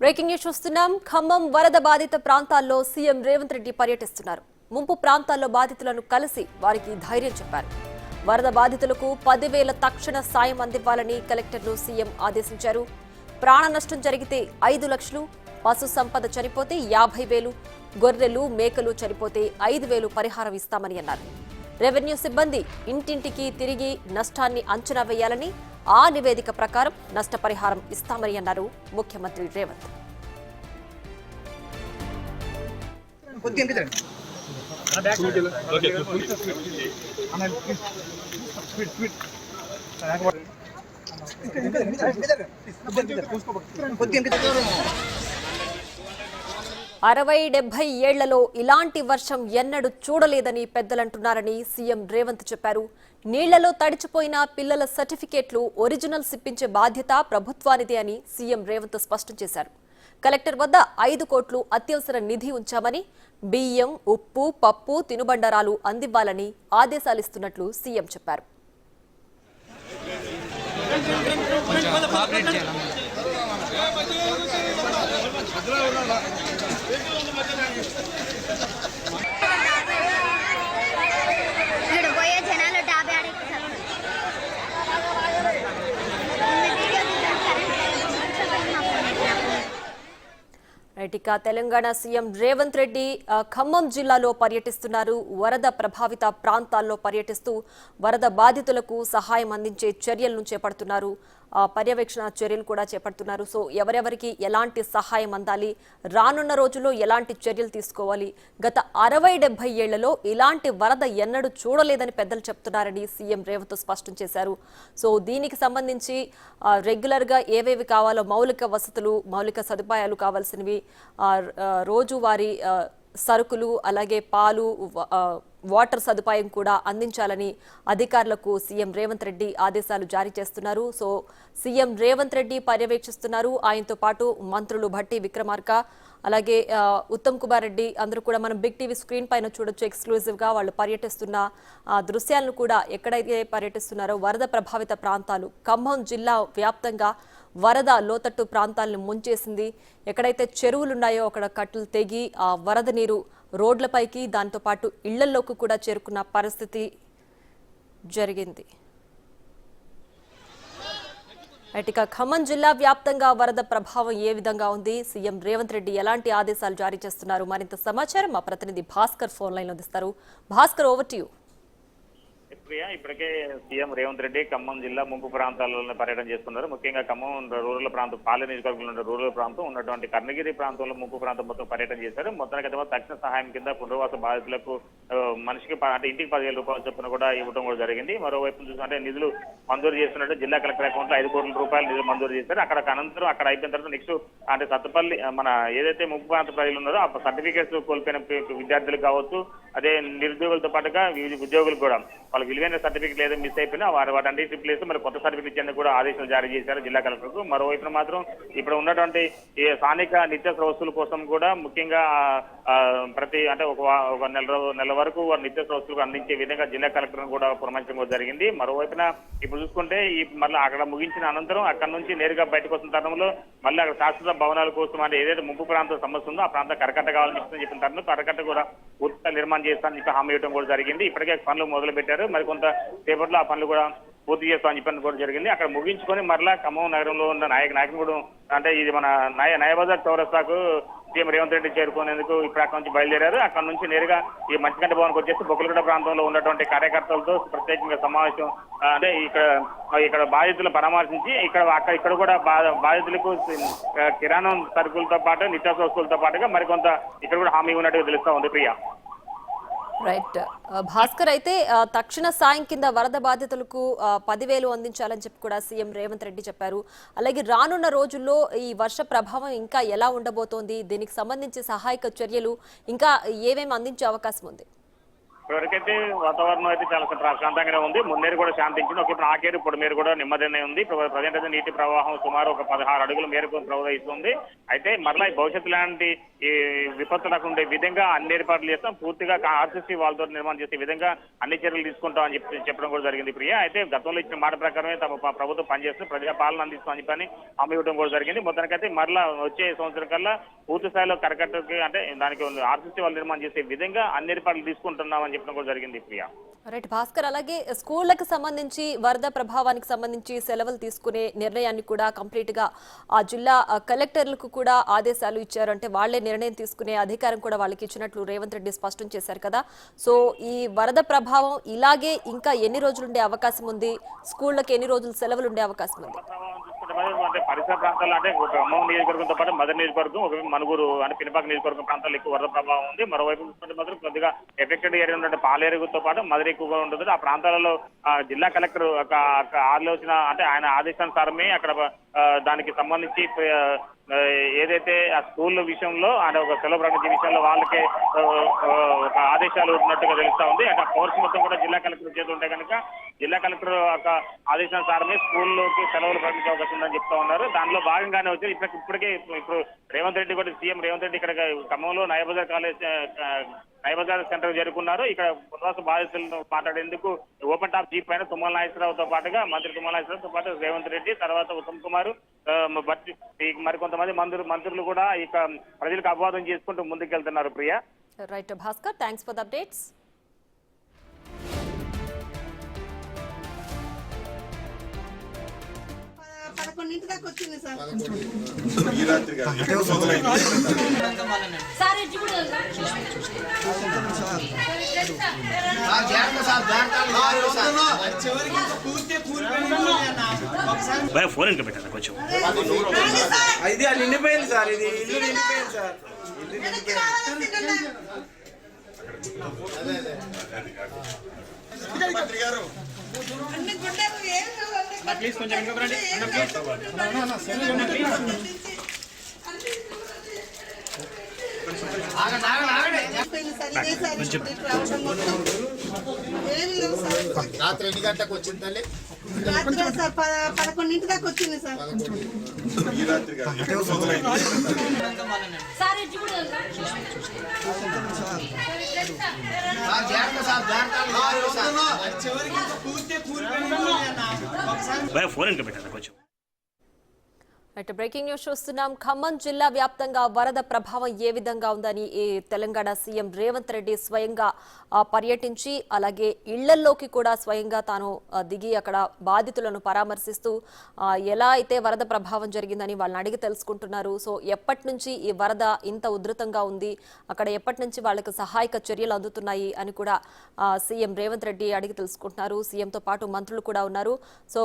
Breaking news చూస్తున్నాం. ఖమ్మం వరద బాధిత ప్రాంతాల్లో సీఎం రేవంత్ రెడ్డి పర్యటిస్తున్నారు. ముంపు ప్రాంతాల్లో బాధితులను కలిసి వారికి ధైర్యం చెప్పారు. వరద బాధితులకు 10,000 తక్షణ సాయం అందివ్వాలని కలెక్టర్లు సీఎం ఆదేశించారు. ప్రాణ నష్టం జరిగితే 5 లక్షలు, పశు సంపద చనిపోతే 50,000, గొర్రెలు మేకలు చనిపోతే 5,000 పరిహారం ఇస్తామని అన్నారు. రెవెన్యూ సిబ్బంది ఇంటింటికి తిరిగి నష్టాన్ని అంచనా వేయాలని, ఆ నివేదిక ప్రకారం నష్టపరిహారం ఇస్తామని అన్నారు ముఖ్యమంత్రి రేవంత్. అరవై 70 ఏళ్లలో ఇలాంటి వర్షం ఎన్నడూ చూడలేదని పెద్దలంటున్నారని సీఎం రేవంత్ చెప్పారు. నీళ్లలో తడిచిపోయిన పిల్లల సర్టిఫికేట్లు ఒరిజినల్స్ ఇప్పించే బాధ్యత ప్రభుత్వానిదే అని సీఎం రేవంత్ స్పష్టం చేశారు. కలెక్టర్ వద్ద 5 కోట్లు అత్యవసర నిధి ఉంచామని, బియ్యం, ఉప్పు, పప్పు, తినుబండారాలు అందివ్వాలని ఆదేశాలిస్తున్నట్లు సీఎం చెప్పారు. ఇక తెలంగాణ సీఎం రేవంత్ రెడ్డి ఖమ్మం జిల్లాలో పర్యటిస్తున్నారు. వరద ప్రభావిత ప్రాంతాల్లో పర్యటిస్తూ వరద బాధితులకు సహాయం అందించే చర్యలను చేపడుతున్నారు. పర్యవేక్షణ చర్యలు కూడా చేపడుతున్నారు. సో ఎవరెవరికి ఎలాంటి సహాయం అందాలి, రానున్న రోజుల్లో ఎలాంటి చర్యలు తీసుకోవాలి, గత 60-70 ఏళ్లలో ఇలాంటి వరద ఎన్నడూ చూడలేదని పెద్దలు చెప్తున్నారని సీఎం రేవంత్ స్పష్టం చేశారు. సో దీనికి సంబంధించి రెగ్యులర్గా ఏవేవి కావాలో మౌలిక వసతులు, మౌలిక సదుపాయాలు కావాల్సినవి, రోజువారీ సరుకులు, అలాగే పాలు, వాటర్ సదుపాయం కూడా అందించాలని అధికారులకు సీఎం రేవంత్ రెడ్డి ఆదేశాలు జారీ చేస్తున్నారు. సో సీఎం రేవంత్ రెడ్డి పర్యవేక్షిస్తున్నారు. ఆయనతో పాటు మంత్రులు భట్టి విక్రమార్క, అలాగే ఉత్తమ్ కుమార్ రెడ్డి అందరూ కూడా మనం బిగ్ టీవీ స్క్రీన్ పైన చూడొచ్చు. ఎక్స్క్లూజివ్ గా వాళ్ళు పర్యటిస్తున్న దృశ్యాలను కూడా, ఎక్కడైతే పర్యటిస్తున్నారో వరద ప్రభావిత ప్రాంతాలు, ఖమ్మం జిల్లా వ్యాప్తంగా వరద లోతట్టు ప్రాంతాలను ముంచేసింది. ఎక్కడైతే చెరువులున్నాయో అక్కడ కట్టలు తెగి ఆ వరద నీరు రోడ్లపైకి, దాంతో పాటు ఇళ్లలోకి కూడా చేరుకున్న పరిస్థితి జరిగింది. ఇక ఖమ్మం జిల్లా వ్యాప్తంగా వరద ప్రభావం ఏ విధంగా ఉంది, సీఎం రేవంత్ రెడ్డి ఎలాంటి ఆదేశాలు జారీ చేస్తున్నారు, మరింత సమాచారం మా ప్రతినిధి భాస్కర్ ఫోన్ లైన్ లో అందిస్తారు. Bhaskar, over to you. ఇప్పటికే సీఎం రేవంత్ రెడ్డి ఖమ్మం జిల్లా ముంపు ప్రాంతాలలో పర్యటన చేస్తున్నారు. ముఖ్యంగా ఖమ్మం రూరల్ ప్రాంతం, పాలెం నియోజకవర్గంలో ఉన్న రూరల్ ప్రాంతం ఉన్నటువంటి కర్ణగిరి ప్రాంతంలో ముంపు ప్రాంతం మొత్తం పర్యటన చేశారు. మొత్తానికి తక్షణ సహాయం కింద పునర్వాస బాధితులకు మనిషికి అంటే ఇంటికి 10,000 రూపాయల చొప్పున కూడా ఇవ్వడం కూడా జరిగింది. మరోవైపు చూసుకుంటే నిధులు మంజూరు చేస్తున్నట్టు జిల్లా కలెక్టర్ అకౌంట్ లో 5 కోట్ల రూపాయలు నిధులు మంజూరు చేశారు. అనంతరం అక్కడ అయిపోయిన తర్వాత నెక్స్ట్ అంటే సత్తపల్లి మన ఏదైతే ముంపు ప్రాంత ప్రజలు ఉన్నారో ఆ సర్టిఫికేట్స్ కోల్పోయిన విద్యార్థులకు కావచ్చు, అదే నిరుద్యోగులతో పాటుగా ఉద్యోగులకు కూడా వాళ్ళకి విలువైన సర్టిఫికేట్ ఏదో మిస్ అయిపోయినా వాటన్నిటి ప్లేస్ మరి కొత్త సర్టిఫికేట్ ఇచ్చేందుకు కూడా ఆదేశాలు జారీ చేశారు జిల్లా కలెక్టర్కు. మరోవైపున మాత్రం ఇప్పుడు ఉన్నటువంటి ఈ స్థానిక నిత్యావసర వస్తువుల కోసం కూడా ముఖ్యంగా ప్రతి అంటే ఒక నెల వరకు నిత్యావసర వస్తువులకు అందించే విధంగా జిల్లా కలెక్టర్ కూడా పురమాయించడం జరిగింది. మరోవైపున ఇప్పుడు చూసుకుంటే మళ్ళీ అక్కడ ముగించిన అనంతరం అక్కడ నుంచి నేరుగా బయటకు వస్తున్న తరుణంలో మళ్ళీ అక్కడ శాశ్వత భవనాల కోసం అంటే ఏదైతే ముంపు ప్రాంత సమస్య ఉందో ఆ ప్రాంతం కరకట్ట కావాలని చెప్పిన తరుణంలో కరకట్ట కూడా పూర్తిగా నిర్మాణం చేస్తానని చెప్పి హామీ ఇవ్వడం కూడా జరిగింది. ఇప్పటికే పనులు మొదలు పెట్టారు. మరి కొంత సేపట్లో ఆ పనులు కూడా పూర్తి చేస్తామని చెప్పని కూడా జరిగింది. అక్కడ ముగించుకొని మరలా ఖమ్మం నగరంలో ఉన్న నాయకుడు అంటే ఇది మన నయాబజార్ చౌరస్తాకు సీఎం రేవంత్ రెడ్డి చేరుకునేందుకు ఇప్పుడు అక్కడ నుంచి బయలుదేరారు. అక్కడ నుంచి నేరుగా ఈ మంచిగంట భవన్కి వచ్చేసి బొక్కలగూడ ప్రాంతంలో ఉన్నటువంటి కార్యకర్తలతో ప్రత్యేకంగా సమావేశం అంటే ఇక్కడ బాధితులు పరామర్శించి ఇక్కడ కూడా బాధితులకు కిరాణం సరుకులతో పాటు నిత్యావసర వస్తువులతో పాటుగా మరికొంత ఇక్కడ కూడా హామీ ఉన్నట్టుగా తెలుస్తా ఉంది. ప్రియా, రైట్. భాస్కర్, అయితే తక్షణ సాయం కింద వరద బాధితులకు 10,000 అందించాలని చెప్పి కూడా సీఎం రేవంత్ రెడ్డి చెప్పారు. అలాగే రానున్న రోజుల్లో ఈ వర్ష ప్రభావం ఇంకా ఎలా ఉండబోతోంది, దీనికి సంబంధించి సహాయక చర్యలు ఇంకా ఏమేమి అందించే అవకాశం ఉంది? ఇప్పటివరకైతే వాతావరణం అయితే చాలా ప్రశాంతంగానే ఉంది. మున్నేరు కూడా శాంతించింది. ఒకప్పుడు ఆకేరు ఇప్పుడు మేరు కూడా నెమ్మదిగానే ఉంది. ఇప్పుడు ప్రజెంట్ అయితే నీటి ప్రవాహం సుమారు ఒక 16 అడుగుల మేరకు ప్రవహిస్తుంది. అయితే మరలా భవిష్యత్తు లాంటి ఈ విపత్తులకు ఉండే విధంగా అన్ని ఏర్పాట్లు చేస్తాం. పూర్తిగా ఆర్సీసీ వాళ్ళతో నిర్మాణం చేసే విధంగా అన్ని చర్యలు తీసుకుంటాం అని చెప్పడం కూడా జరిగింది ప్రియ. అయితే గతంలో ఇచ్చిన మాట ప్రకారమే తమ ప్రభుత్వం పనిచేస్తూ ప్రజా పాలన అందిస్తామని చెప్పని హామీ ఇవ్వడం కూడా జరిగింది. మొత్తానికైతే మరలా వచ్చే సంవత్సరం కల్లా పూర్తి స్థాయిలో కరకట్టుకి అంటే దానికి ఆర్సీసీ వాళ్ళు నిర్మాణం చేసే విధంగా అన్ని ఏర్పాట్లు తీసుకుంటున్నామని చెప్పడం కూడా జరిగింది ప్రియా. రైట్ భాస్కర్, అలాగే స్కూళ్లకు సంబంధించి వరద ప్రభావానికి సంబంధించి సెలవులు తీసుకునే నిర్ణయాన్ని కూడా కంప్లీట్ గా ఆ జిల్లా కలెక్టర్లకు కూడా ఆదేశాలు ఇచ్చారు. అంటే వాళ్లే నిర్ణయం తీసుకునే అధికారం కూడా వాళ్ళకి ఇచ్చినట్లు రేవంత్ రెడ్డి స్పష్టం చేశారు కదా. సో ఈ వరద ప్రభావం ఇలాగే ఇంకా ఎన్ని రోజులు ఉండే అవకాశం ఉంది? స్కూళ్లకు ఎన్ని రోజులు సెలవులు ఉండే అవకాశం ఉంది? అంటే పరిసర ప్రాంతాల్లో అంటే ఖమ్మం నియోజకవర్గంతో పాటు మదర్ నియోజకవర్గం, ఒక మనుగురు అంటే పినపాక నియోజకవర్గం ప్రాంతాల్లో ఎక్కువ వరద ప్రభావం ఉంది. మరోవైపు చూసుకుంటే మాత్రం కొద్దిగా ఎఫెక్టెడ్ ఏరియా ఉన్నట్టు పాలేరుతో పాటు మదర్ ఎక్కువగా ఉంటుంది. ఆ ప్రాంతాలలో జిల్లా కలెక్టర్ ఒక ఆలోచన అంటే ఆయన ఆదేశానుసారమే అక్కడ దానికి సంబంధించి ఏదైతే ఆ స్కూల్ విషయంలో ఆయన ఒక సెలవు ప్రకటించే విషయంలో వాళ్ళకే ఒక ఆదేశాలు ఉన్నట్టుగా తెలుస్తా ఉంది. అంటే కోర్సు మొత్తం కూడా జిల్లా కలెక్టర్ చేతి ఉంటే కనుక జిల్లా కలెక్టర్ ఒక ఆదేశానుసారమే స్కూల్లోకి సెలవులు ప్రకటించే అవకాశం ఉందని చెప్తా ఉన్నారు. దానిలో భాగంగానే వచ్చి ఇప్పటికే ఇప్పుడు రేవంత్ రెడ్డి కూడా సీఎం రేవంత్ రెడ్డి ఇక్కడ ఖమ్మంలో నయాబజార్ కాలేజ్ నయాబజార్ సెంటర్ చేరుకున్నారు. ఇక్కడ పునరావాస బాధితులను మాట్లాడేందుకు ఓపెన్ టాప్ జీప్ పైన తుమ్మల నాగేశ్వరరావుతో పాటుగా మంత్రి తుమ్మల నాగేశ్వరరావుతో పాటు రేవంత్ రెడ్డి, తర్వాత ఉత్తమ్ కుమార్, మరికొంతమంది మంత్రులు కూడా ఇక ప్రజలకు అభివాదం చేసుకుంటూ ముందుకెళ్తున్నారు Priya. Right Bhaskar, thanks for the updates. Phone ఇంకా పెట్టాలి కొంచెం ఇది నిండిపోయింది సార్, ఇది ఇల్లు నిండిపోయింది సార్, ఇల్లు నిండిపోయింది. ప్లీజ్ కొంచెం ఇంకా రండి. రాత్రి ఎన్ని గంటలకు వచ్చింది తల్లి? సార్ 11 దాకా వచ్చింది సార్. ఫోన్ ఇంకా పెట్టాలి కొంచెం. బ్రేకింగ్ న్యూస్ చూస్తున్నాం. ఖమ్మం జిల్లా వ్యాప్తంగా వరద ప్రభావం ఏ విధంగా ఉందని తెలంగాణ సీఎం రేవంత్ రెడ్డి స్వయంగా పర్యటించి అలాగే ఇళ్లల్లోకి కూడా స్వయంగా తాను దిగి అక్కడ బాధితులను పరామర్శిస్తూ ఎలా అయితే వరద ప్రభావం జరిగిందని వాళ్ళని అడిగి తెలుసుకుంటున్నారు. సో ఎప్పటి నుంచి ఈ వరద ఇంత ఉధృతంగా ఉంది, అక్కడ ఎప్పటి నుంచి వాళ్ళకి సహాయక చర్యలు అందుతున్నాయి అని కూడా సీఎం రేవంత్ రెడ్డి అడిగి తెలుసుకుంటున్నారు. సీఎంతో పాటు మంత్రులు కూడా ఉన్నారు. సో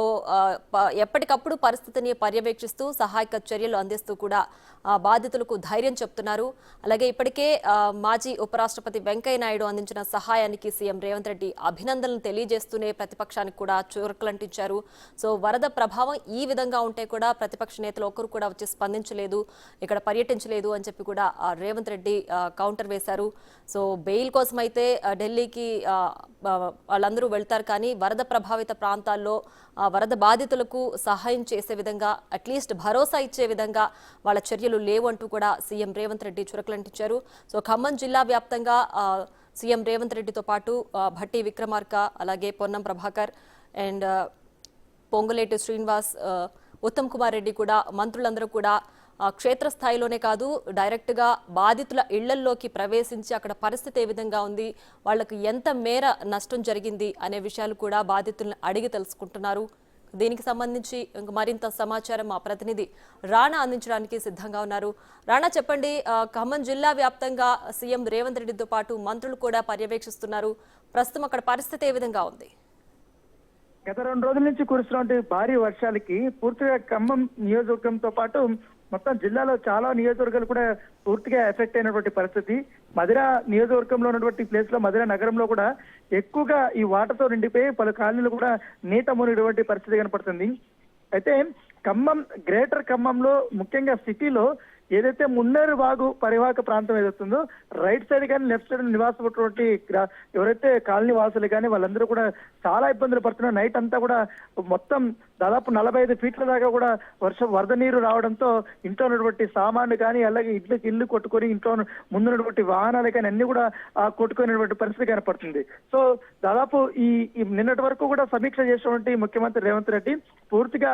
ఎప్పటికప్పుడు పరిస్థితిని పర్యవేక్షిస్తూ సహాయక చర్యలు అందిస్తూ కూడా బాధితులకు ధైర్యం చెప్తున్నారు. అలాగే ఇప్పటికే మాజీ ఉపరాష్ట్రపతి వెంకయ్య నాయుడు అందించిన సహాయానికి సీఎం రేవంత్ రెడ్డి అభినందనలు తెలియజేస్తూనే ప్రతిపక్షానికి కూడా చురకలంటించారు. సో వరద ప్రభావం ఈ విధంగా ఉంటే కూడా ప్రతిపక్ష నేతలు ఒక్కరు కూడా వచ్చి స్పందించలేదు, ఇక్కడ పర్యటించలేదు అని చెప్పి కూడా రేవంత్ రెడ్డి కౌంటర్ వేశారు. సో బెయిల్ కోసం అయితే ఢిల్లీకి వాళ్ళందరూ వెళ్తారు, కానీ వరద ప్రభావిత ప్రాంతాల్లో వరద బాధితులకు సహాయం చేసే విధంగా అట్లీస్ట్ భరోసా ఇచ్చే విధంగా వాళ్ళ చర్యలు లేవు అంటూ కూడా సీఎం రేవంత్ రెడ్డి చురకలంటించారు. సో ఖమ్మం జిల్లా వ్యాప్తంగా సీఎం రేవంత్ రెడ్డితో పాటు భట్టి విక్రమార్క, అలాగే పొన్నం ప్రభాకర్ అండ్ పొంగులేటి శ్రీనివాస్, ఉత్తమ్ కుమార్ రెడ్డి కూడా మంత్రులందరూ కూడా క్షేత్రస్థాయిలోనే కాదు డైరెక్ట్గా బాధితుల ఇళ్లల్లోకి ప్రవేశించి అక్కడ పరిస్థితి ఏ విధంగా ఉంది, వాళ్లకు ఎంత మేర నష్టం జరిగింది అనే విషయాలు కూడా బాధితులను అడిగి తెలుసుకుంటున్నారు. దీనికి సంబంధించి మరింత సమాచారం మా ప్రతినిధి రాణా అందించడానికి సిద్ధంగా ఉన్నారు. రాణా, చెప్పండి, ఖమ్మం జిల్లా వ్యాప్తంగా సీఎం రేవంత్ రెడ్డితో పాటు మంత్రులు కూడా పర్యవేక్షిస్తున్నారు. ప్రస్తుతం అక్కడ పరిస్థితి ఏ విధంగా ఉంది? గత 2 రోజుల నుంచి కురుస్తున్నటువంటి భారీ వర్షాలకి పూర్తిగా ఖమ్మం నియోజకవర్గంతో పాటు మొత్తం జిల్లాలో చాలా నియోజకవర్గాలు కూడా పూర్తిగా ఎఫెక్ట్ అయినటువంటి పరిస్థితి. మధిర నియోజకవర్గంలో ఉన్నటువంటి ప్లేస్ లో మధిర నగరంలో కూడా ఎక్కువగా ఈ వాటర్తో నిండిపోయి పలు కాలనీలు కూడా నీట మునిగినటువంటి పరిస్థితి కనపడుతుంది. అయితే ఖమ్మం గ్రేటర్ ఖమ్మంలో ముఖ్యంగా సిటీలో ఏదైతే మున్నేరు వాగు పరివాహక ప్రాంతం ఏదైతుందో రైట్ సైడ్ కానీ లెఫ్ట్ సైడ్ నివాసం ఉన్నటువంటి ఎవరైతే కాలనీ వాసులు కానీ వాళ్ళందరూ కూడా చాలా ఇబ్బందులు పడుతున్నారు. నైట్ అంతా కూడా మొత్తం దాదాపు 45 ఫీట్ల దాకా కూడా వరద నీరు రావడంతో ఇంట్లో ఉన్నటువంటి సామాన్లు కానీ అలాగే ఇల్లు కొట్టుకొని ఇంట్లో ముందున్నటువంటి వాహనాలు కానీ అన్ని కూడా కొట్టుకునేటువంటి పరిస్థితి కనపడుతుంది. సో దాదాపు ఈ నిన్నటి వరకు కూడా సమీక్ష చేసినటువంటి ముఖ్యమంత్రి రేవంత్ రెడ్డి పూర్తిగా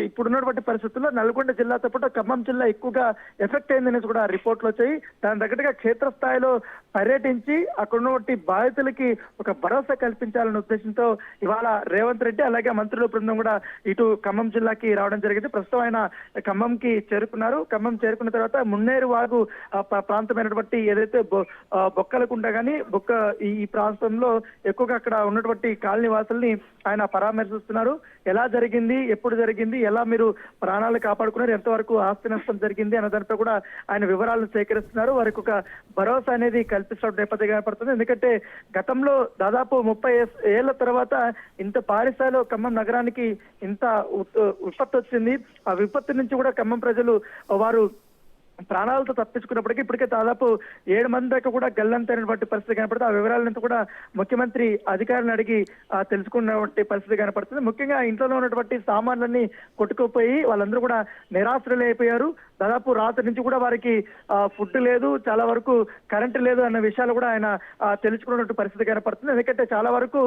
ఇప్పుడున్నటువంటి పరిస్థితుల్లో నల్గొండ జిల్లాతో పాటు ఖమ్మం జిల్లా ఎక్కువగా ఎఫెక్ట్ అయిందనేసి కూడా రిపోర్ట్లు వచ్చాయి. దాని తగ్గట్టుగా క్షేత్రస్థాయిలో పర్యటించి అక్కడ ఉన్నటువంటి బాధితులకి ఒక భరోసా కల్పించాలనే ఉద్దేశంతో ఇవాళ రేవంత్ రెడ్డి అలాగే మంత్రుల బృందం కూడా ఇటు ఖమ్మం జిల్లాకి రావడం జరిగింది. ప్రస్తుతం ఆయన ఖమ్మంకి చేరుకున్నారు. ఖమ్మం చేరుకున్న తర్వాత మున్నేరు వాగు ప్రాంతమైనటువంటి ఏదైతే బొక్కలకుంట కానీ ఈ ప్రాంతంలో ఎక్కువగా అక్కడ ఉన్నటువంటి కాలనీ వాసుల్ని ఆయన పరామర్శిస్తున్నారు. ఎలా జరిగింది, ఎప్పుడు జరిగింది, ఎలా మీరు ప్రాణాలు కాపాడుకున్నారు, ఎంతవరకు ఆస్తి నష్టం జరిగింది అన్న దానిపై కూడా ఆయన వివరాలను సేకరిస్తున్నారు. వారికి ఒక భరోసా అనేది కల్పిస్తున్న నేపథ్యం ఏర్పడుతుంది. ఎందుకంటే గతంలో దాదాపు 30 ఏళ్ల తర్వాత ఇంత భారీ స్థాయిలో ఖమ్మం నగరానికి ఇంత విపత్తు వచ్చింది. ఆ విపత్తు నుంచి కూడా ఖమ్మం ప్రజలు వారు ప్రాణాలతో తప్పించుకున్నప్పటికీ ఇప్పటికే దాదాపు 7 మంది దాకా కూడా గల్లంతైనటువంటి పరిస్థితి కనపడుతుంది. ఆ వివరాలంతా కూడా ముఖ్యమంత్రి అధికారులను అడిగి తెలుసుకున్నటువంటి పరిస్థితి కనపడుతుంది. ముఖ్యంగా ఇంట్లో ఉన్నటువంటి సామాన్లన్నీ కొట్టుకుపోయి వాళ్ళందరూ కూడా నిరాశ్రయులు అయిపోయారు. దాదాపు రాత్రి నుంచి కూడా వారికి ఫుడ్ లేదు, చాలా వరకు కరెంటు లేదు అన్న విషయాలు కూడా ఆయన తెలుసుకున్నటువంటి పరిస్థితి కనపడుతుంది. ఎందుకంటే చాలా వరకు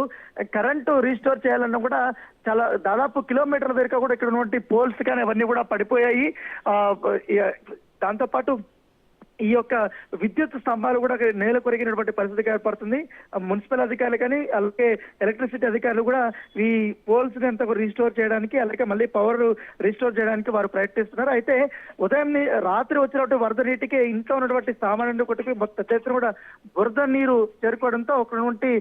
కరెంటు రీస్టోర్ చేయాలన్నా కూడా చాలా దాదాపు కిలోమీటర్ల దగ్గర కూడా ఇక్కడ ఉన్నటువంటి పోల్స్ కానీ అవన్నీ కూడా పడిపోయాయి. దాంతోపాటు ఈ యొక్క విద్యుత్ స్తంభాలు కూడా నేల కొరిగినటువంటి పరిస్థితి ఏర్పడుతుంది. మున్సిపల్ అధికారులు కానీ అలాగే ఎలక్ట్రిసిటీ అధికారులు కూడా ఈ పోల్స్ ని అంతా రీస్టోర్ చేయడానికి అలాగే మళ్ళీ పవర్ రీస్టోర్ చేయడానికి వారు ప్రయత్నిస్తున్నారు. అయితే ఉదయం రాత్రి వచ్చినటువంటి వరద నీటికి ఇంట్లో ఉన్నటువంటి సామాన్యులు కొట్టుకుని మొత్తం కూడా బురద నీరు చేరుకోవడంతో ఒకటి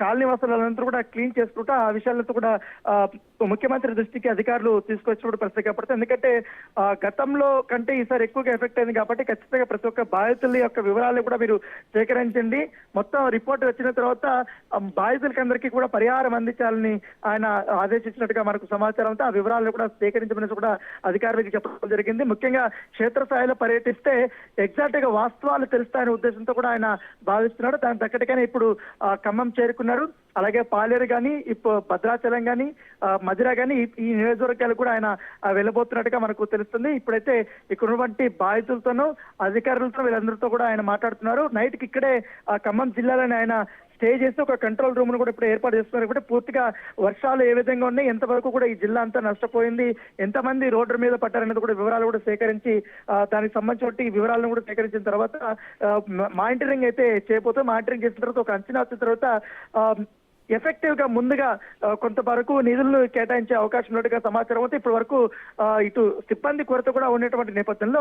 కాలనీ వాసులందరూ కూడా క్లీన్ చేసుకుంటూ ఆ విషయాలతో కూడా ముఖ్యమంత్రి దృష్టికి అధికారులు తీసుకొచ్చినప్పుడు పరిస్థితి ఏర్పడుతుంది. ఎందుకంటే గతంలో కంటే ఈసారి ఎక్కువగా ఎఫెక్ట్ అయింది కాబట్టి ఖచ్చితంగా ప్రతి ఒక్క బాధితుల యొక్క వివరాలు కూడా మీరు సేకరించండి. మొత్తం రిపోర్ట్ వచ్చిన తర్వాత బాధితులకి అందరికీ కూడా పరిహారం అందించాలని ఆయన ఆదేశించినట్టుగా మనకు సమాచారం ఉంది. ఆ వివరాలను కూడా సేకరించమని కూడా అధికారులకు చెప్పడం జరిగింది. ముఖ్యంగా క్షేత్రస్థాయిలో పర్యటిస్తే ఎగ్జాక్ట్ గా వాస్తవాలు తెలుస్తాయనే ఉద్దేశంతో కూడా ఆయన భావిస్తున్నాడు. దాని తగ్గట్టుగానే ఇప్పుడు ఖమ్మం చేరుకున్నారు. అలాగే పాలేరు కానీ ఇప్పుడు భద్రాచలం కానీ మధిర కానీ ఈ నియోజకవర్గాలు కూడా ఆయన వెళ్ళబోతున్నట్టుగా మనకు తెలుస్తుంది. ఇప్పుడైతే ఇక్కడ ఉన్నటువంటి బాధితులతోనూ అధికారులతో వీళ్ళందరితో కూడా ఆయన మాట్లాడుతున్నారు. నైట్ కి ఇక్కడే ఖమ్మం జిల్లాలోనే ఆయన స్టే చేసి ఒక కంట్రోల్ రూమ్ ను కూడా ఇప్పుడు ఏర్పాటు చేస్తున్నారు. ఇప్పుడు పూర్తిగా వర్షాలు ఏ విధంగా ఉన్నాయి, ఎంతవరకు కూడా ఈ జిల్లా అంతా నష్టపోయింది, ఎంతమంది రోడ్డు మీద పట్టారనేది కూడా వివరాలు కూడా సేకరించి దానికి సంబంధించిన వివరాలను కూడా సేకరించిన తర్వాత మానిటరింగ్ అయితే చేయబోతే మానిటరింగ్ చేసిన తర్వాత ఒక అంచనా వచ్చిన తర్వాత ఎఫెక్టివ్ గా ముందుగా కొంతవరకు నిధులను కేటాయించే అవకాశం ఉన్నట్టుగా సమాచారం అయితే ఇప్పటి వరకు ఇటు సిబ్బంది కొరత కూడా ఉన్నటువంటి నేపథ్యంలో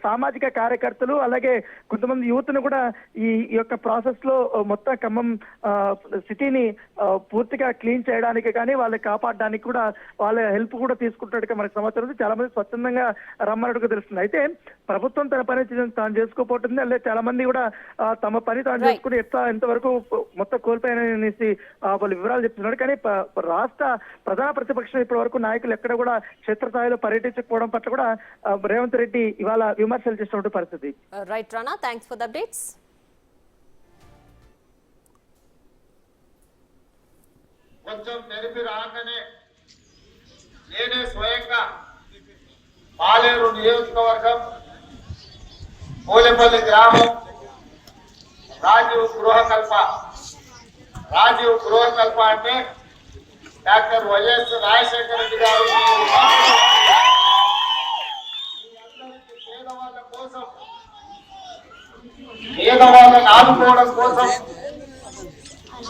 సామాజిక కార్యకర్తలు అలాగే కొంతమంది యూత్ ను కూడా ఈ యొక్క ప్రాసెస్ లో మొత్తం ఖమ్మం సిటీని పూర్తిగా క్లీన్ చేయడానికి కానీ వాళ్ళని కాపాడడానికి కూడా వాళ్ళ హెల్ప్ కూడా తీసుకుంటున్నట్టుగా మనకు సమాచారం ఉంది. చాలా మంది స్వచ్ఛందంగా రమ్మన్నట్టుగా తెలుస్తుంది. అయితే ప్రభుత్వం తన పని తాను చేసుకోపోతుంది, అలాగే చాలా మంది కూడా తమ పని తాను చేసుకుని ఎంతవరకు మొత్తం కోల్పోయాననేసి వాళ్ళు వివరాలు చెప్తున్నారు. కానీ రాష్ట్ర ప్రధాన ప్రతిపక్షం ఇప్పటి వరకు నాయకులు ఎక్కడ కూడా క్షేత్రస్థాయిలో పర్యటించకపోవడం పట్ల కూడా రేవంత్ రెడ్డి ఇవాళ విమర్శలు చేసినటువంటి పరిస్థితి. Right Rana, thanks for the updates. కొంచెం తెరిపి రాగానే నేనే స్వయంగా పాలేరు నియోజకవర్గం పోలేపల్లి గ్రామం రాజీవ్ గృహకల్ప అంటే డాక్టర్ వైఎస్ రాజశేఖర రెడ్డి గారు పేదవాళ్ళ కోసం పేదవాళ్ళని ఆదుకోవడం కోసం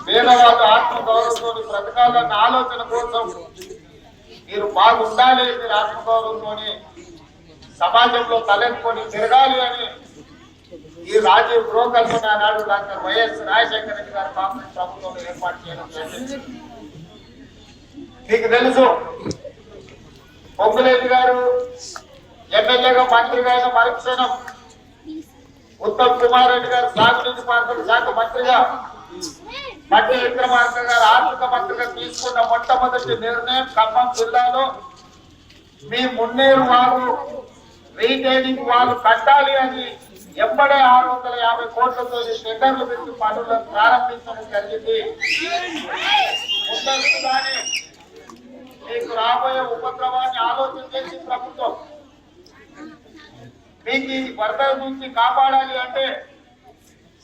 పేదవాళ్ళ ఆత్మగౌరవంతో బ్రతకాలన్న ఆలోచన కోసం మీరు బాగుండాలి, మీరు ఆత్మగౌరవంతో సమాజంలో తలెత్తుకొని తిరగాలి అని ఈ రాజీవ్ గృహకల్పన నాడు డాక్టర్ వైఎస్ రాజశేఖర రెడ్డి గారు కాంగ్రెస్ ప్రభుత్వంలో ఏర్పాటు చేయడం జరిగింది. మీకు తెలుసు పొంగులేటి గారు ఎమ్మెల్యేగా మంత్రిగా అయిన మరుక్షణం ఉత్తమ్ కుమార్ రెడ్డి గారు సాగునీటి పారుదల శాఖ మంత్రిగా, మట్టి విక్రమార్క గారు ఆర్థిక మంత్రిగా తీసుకున్న మొట్టమొదటి నిర్ణయం ఖమ్మం జిల్లాలో మీ మున్నేరు వాగు రీటైనింగ్ వాళ్ళు కట్టాలి అని ఎంబడే 650 కోట్లతో టెండర్లు పెట్టి పనులను ప్రారంభించడం జరిగింది. ముందస్తుగానే మీకు రాబోయే ఉపద్రవాన్ని ఆలోచన చేసి ప్రభుత్వం మీకు ఈ వరద నుంచి కాపాడాలి అంటే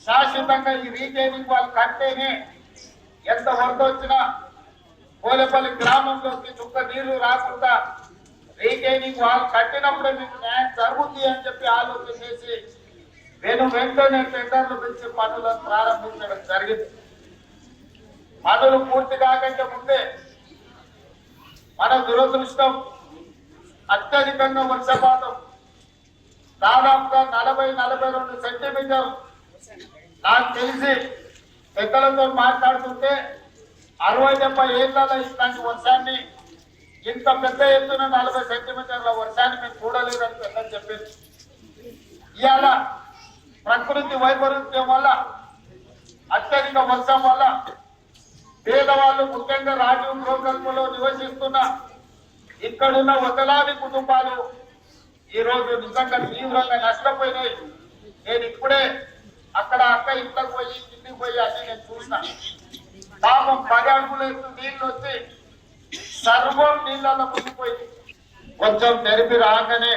శాశ్వతంగా ఈ రీటైనింగ్ వాళ్ళు కట్టేనే ఎంత వరద వచ్చినా పోలేపల్లి గ్రామంలోకి చుక్క నీళ్లు రాకుండా రీటైనింగ్ వాళ్ళు కట్టినప్పుడే మీకు న్యాయం జరుగుతుంది అని చెప్పి ఆలోచన చేసి వెంటనే టెండర్లు పెంచి పనులను ప్రారంభించడం జరిగింది. పనులు పూర్తి కాకంటే ముందే మన దురదృష్టం అత్యధికంగా వర్షపాతం దాదాపుగా 40-42 సెంటీమీటర్లు. నాకు తెలిసి పెద్దలతో మాట్లాడుతుంటే 60-70 ఏళ్లలో ఇట్లాంటి వర్షాన్ని ఇంత పెద్ద ఎత్తున 40 సెంటీమీటర్ల వర్షాన్ని మేము చూడలేదని పెద్దలు చెప్పింది. ఇవాళ ప్రకృతి వైపరీత్యం వల్ల అత్యధిక వర్షం వల్ల పేదవాళ్ళు ముఖ్యంగా రాజీవ్ ప్రోగ్రాంలో నివసిస్తున్న ఇక్కడున్న వందలాది కుటుంబాలు ఈ రోజు నిజంగా తీవ్రంగా నష్టపోయినాయి. నేను ఇప్పుడే అక్కడ అక్క ఇంట్లోకి పోయి ఇంటికి పోయి అన్ని నేను చూసిన పాపం 10 అడుగుల ఎత్తు నీళ్లు వచ్చి సర్వం నీళ్ళలో మునిగిపోయింది. కొంచెం తెరిపి రాగానే